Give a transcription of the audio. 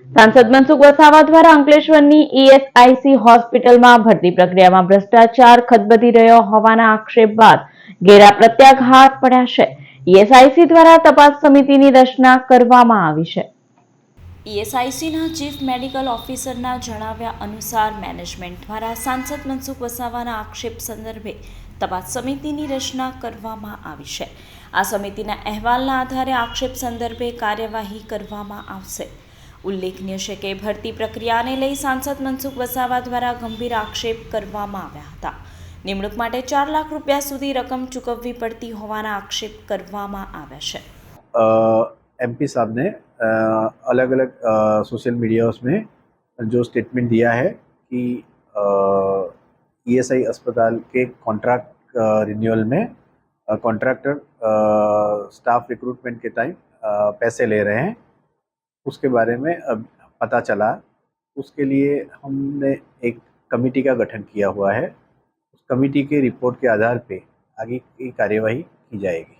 सांसद मनसुख वसावा द्वारा अंकलेश्वरनी ईएसआईसी હોસ્પિટલમાં ભરતી પ્રક્રિયામાં ભ્રષ્ટાચાર ખદબદી રહ્યો હોવાના આક્ષેપ બાદ ઘેરા પ્રત્યાઘાત પડ્યા છે। ईएसआईसी દ્વારા તપાસ સમિતિની રચના કરવામાં આવી છે। ईएसआईसीના ચીફ મેડિકલ ઓફિસરના જણાવ્યા અનુસાર મેનેજમેન્ટ દ્વારા સાંસદ મનસુખ વસાવાના આક્ષેપ સંદર્ભે તપાસ સમિતિની રચના કરવામાં આવી છે। આ સમિતિના અહેવાલના આધારે આક્ષેપ સંદર્ભે કાર્યવાહી કરવામાં આવશે। ઉલ્લેખનીય છે કે ભરતી પ્રક્રિયાને લઈ સાંસદ મનસુખ વસાવા દ્વારા ગંભીર આક્ષેપ કરવામાં આવ્યા હતા। નિમણૂક માટે 4 લાખ રૂપિયા સુધી રકમ ચૂકવવી પડતી હોવાના આક્ષેપ કરવામાં આવ્યા છે। एमपी साहब ने अलग अलग सोशल मीडिया में जो स्टेटमेंट दिया है कि ईएसआई अस्पताल के कॉन्ट्रैक्ट रिन्यूअल में कॉन्ट्रैक्टर स्टाफ रिक्रूटमेंट के टाइम पैसे ले रहे हैं, उसके बारे में अब पता चला। उसके लिए हमने एक कमेटी का गठन किया हुआ है। उस कमेटी के रिपोर्ट के आधार पे आगे की कार्यवाही की जाएगी।